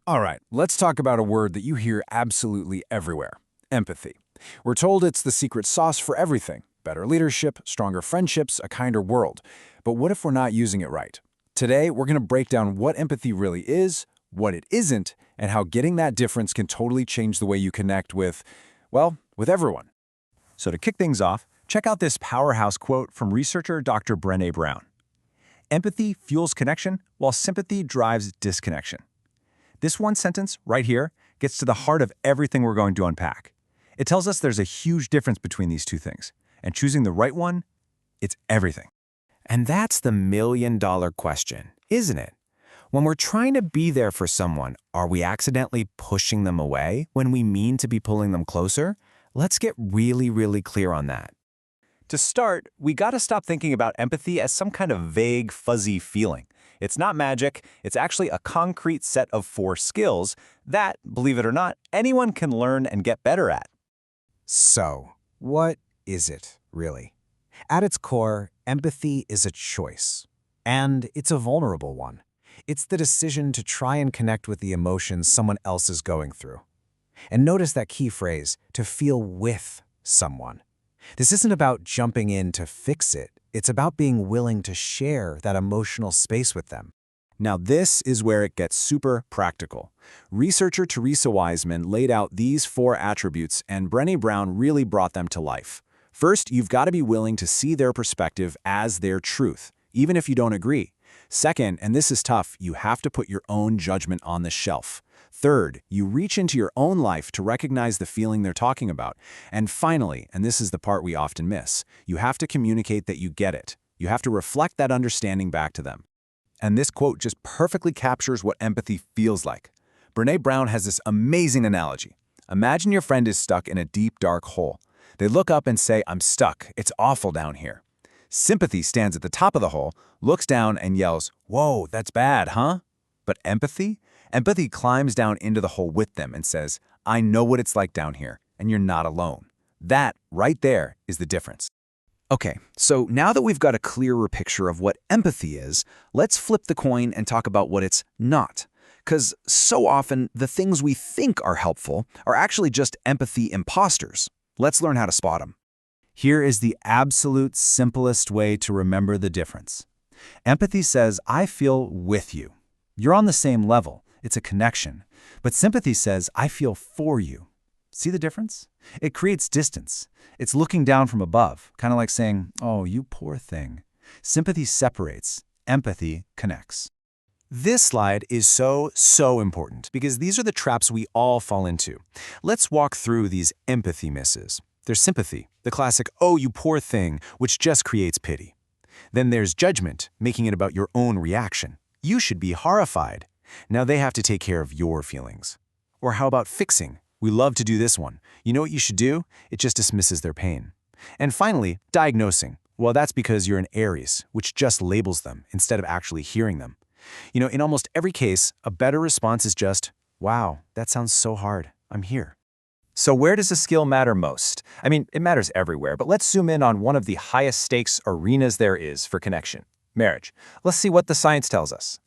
All right, let's talk about a word that you hear absolutely everywhere: empathy. We're told it's the secret sauce for everything: better leadership, stronger friendships, a kinder world. But what if we're not using it right? Today, we're going to break down what empathy really is, what it isn't, and how getting that difference can totally change the way you connect with, well, with everyone. So to kick things off, check out this powerhouse quote from researcher Dr. Brené Brown. Empathy fuels connection, while sympathy drives disconnection. This one sentence right here gets to the heart of everything we're going to unpack. It tells us there's a huge difference between these two things, and choosing the right one, it's everything. And that's the million-dollar question, isn't it? When we're trying to be there for someone, are we accidentally pushing them away when we mean to be pulling them closer? Let's get really clear on that. To start, we gotta stop thinking about empathy as some kind of vague, fuzzy feeling. It's not magic, it's actually a concrete set of 4 skills that, believe it or not, anyone can learn and get better at. So, what is it, really? At its core, empathy is a choice. And it's a vulnerable one. It's the decision to try and connect with the emotions someone else is going through. And notice that key phrase, to feel with someone. This isn't about jumping in to fix it. It's about being willing to share that emotional space with them. Now this is where it gets super practical. Researcher Theresa Wiseman laid out these 4 attributes, and Brené Brown really brought them to life. First, you've got to be willing to see their perspective as their truth, even if you don't agree. Second, and this is tough, you have to put your own judgment on the shelf. Third, you reach into your own life to recognize the feeling they're talking about. And finally, and this is the part we often miss, you have to communicate that you get it. You have to reflect that understanding back to them. And this quote just perfectly captures what empathy feels like. Brené Brown has this amazing analogy. Imagine your friend is stuck in a deep, dark hole. They look up and say, "I'm stuck. It's awful down here." Sympathy stands at the top of the hole, looks down and yells, "Whoa, that's bad, huh?" But empathy? Empathy climbs down into the hole with them and says, "I know what it's like down here, and you're not alone." That, right there, is the difference. Okay, so now that we've got a clearer picture of what empathy is, let's flip the coin and talk about what it's not. Because so often, the things we think are helpful are actually just empathy imposters. Let's learn how to spot them. Here is the absolute simplest way to remember the difference. Empathy says, "I feel with you." You're on the same level. It's a connection. But sympathy says, "I feel for you." See the difference? It creates distance. It's looking down from above, kind of like saying, "Oh, you poor thing." Sympathy separates. Empathy connects. This slide is so important because these are the traps we all fall into. Let's walk through these empathy misses. There's sympathy, the classic, "Oh, you poor thing," which just creates pity. Then there's judgment, making it about your own reaction. "You should be horrified." Now they have to take care of your feelings. Or how about fixing? We love to do this one. You know what you should do? It just dismisses their pain. And finally, diagnosing. Well, that's because you're an Aries, which just labels them instead of actually hearing them. You know, in almost every case, a better response is just, "Wow, that sounds so hard. I'm here." So where does a skill matter most? I mean, it matters everywhere, but let's zoom in on one of the highest stakes arenas there is for connection: marriage. Let's see what the science tells us.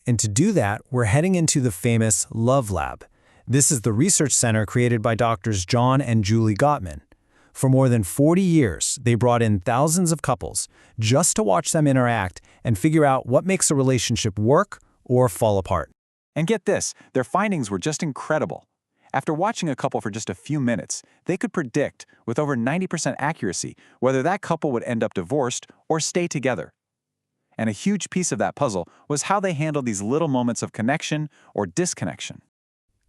And to do that, we're heading into the famous Love Lab. This is the research center created by doctors John and Julie Gottman. For more than 40 years, they brought in thousands of couples just to watch them interact and figure out what makes a relationship work or fall apart. And get this, their findings were just incredible. After watching a couple for just a few minutes, they could predict, with over 90% accuracy, whether that couple would end up divorced or stay together. And a huge piece of that puzzle was how they handled these little moments of connection or disconnection.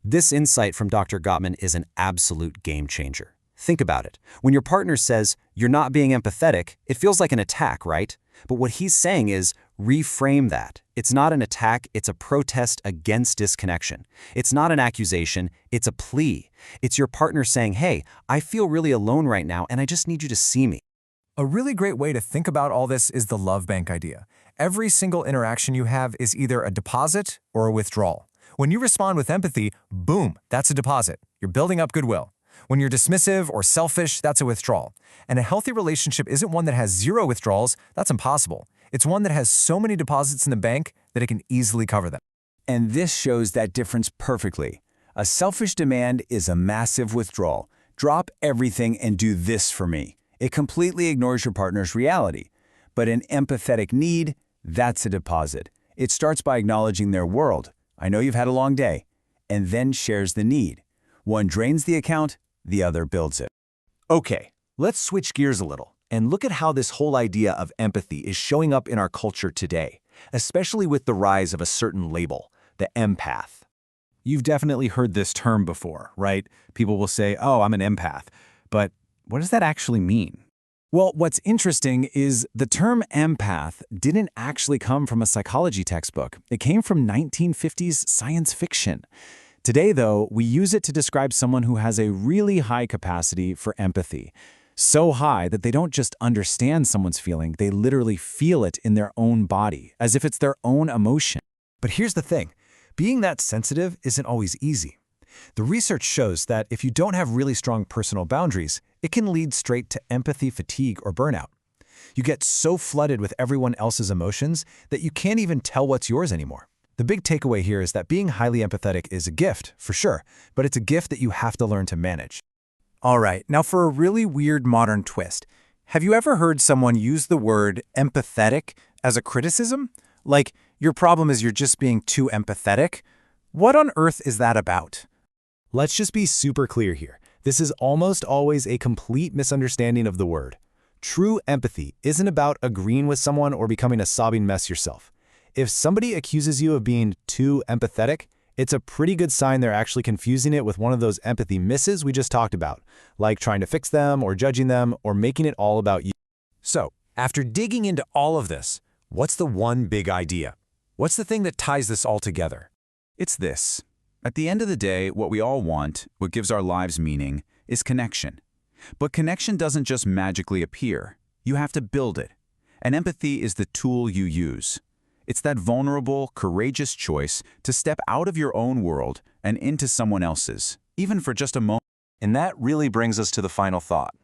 This insight from Dr. Gottman is an absolute game changer. Think about it. When your partner says, "You're not being empathetic," it feels like an attack, right? But what he's saying is, reframe that. It's not an attack, it's a protest against disconnection. It's not an accusation, it's a plea. It's your partner saying, "Hey, I feel really alone right now and I just need you to see me." A really great way to think about all this is the love bank idea. Every single interaction you have is either a deposit or a withdrawal. When you respond with empathy, boom, that's a deposit. You're building up goodwill. When you're dismissive or selfish, that's a withdrawal. And a healthy relationship isn't one that has 0 withdrawals. That's impossible. It's one that has so many deposits in the bank that it can easily cover them. And this shows that difference perfectly. A selfish demand is a massive withdrawal. Drop everything and do this for me. It completely ignores your partner's reality. But an empathetic need, that's a deposit. It starts by acknowledging their world. I know you've had a long day. And then shares the need. One drains the account, the other builds it. Okay, let's switch gears a little and look at how this whole idea of empathy is showing up in our culture today, especially with the rise of a certain label, the empath. You've definitely heard this term before, right? People will say, oh, I'm an empath. But what does that actually mean? Well, what's interesting is the term empath didn't actually come from a psychology textbook. It came from 1950s science fiction. Today, though, we use it to describe someone who has a really high capacity for empathy. So high that they don't just understand someone's feeling, they literally feel it in their own body, as if it's their own emotion. But here's the thing. Being that sensitive isn't always easy. The research shows that if you don't have really strong personal boundaries, it can lead straight to empathy fatigue or burnout. You get so flooded with everyone else's emotions that you can't even tell what's yours anymore. The big takeaway here is that being highly empathetic is a gift, for sure, but it's a gift that you have to learn to manage. All right, now for a really weird modern twist. Have you ever heard someone use the word empathetic as a criticism? Like, your problem is you're just being too empathetic? What on earth is that about? Let's just be super clear here. This is almost always a complete misunderstanding of the word. True empathy isn't about agreeing with someone or becoming a sobbing mess yourself. If somebody accuses you of being too empathetic, it's a pretty good sign they're actually confusing it with one of those empathy misses we just talked about, like trying to fix them or judging them or making it all about you. So, after digging into all of this, what's the one big idea? What's the thing that ties this all together? It's this. At the end of the day, what we all want, what gives our lives meaning, is connection. But connection doesn't just magically appear. You have to build it. And empathy is the tool you use. It's that vulnerable, courageous choice to step out of your own world and into someone else's, even for just a moment. And that really brings us to the final thought.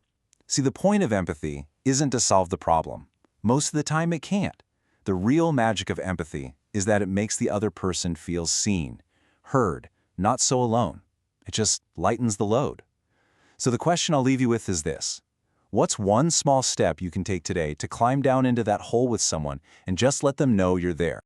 See, the point of empathy isn't to solve the problem. Most of the time it can't. The real magic of empathy is that it makes the other person feel seen, heard, not so alone. It just lightens the load. So the question I'll leave you with is this. What's one small step you can take today to climb down into that hole with someone and just let them know you're there?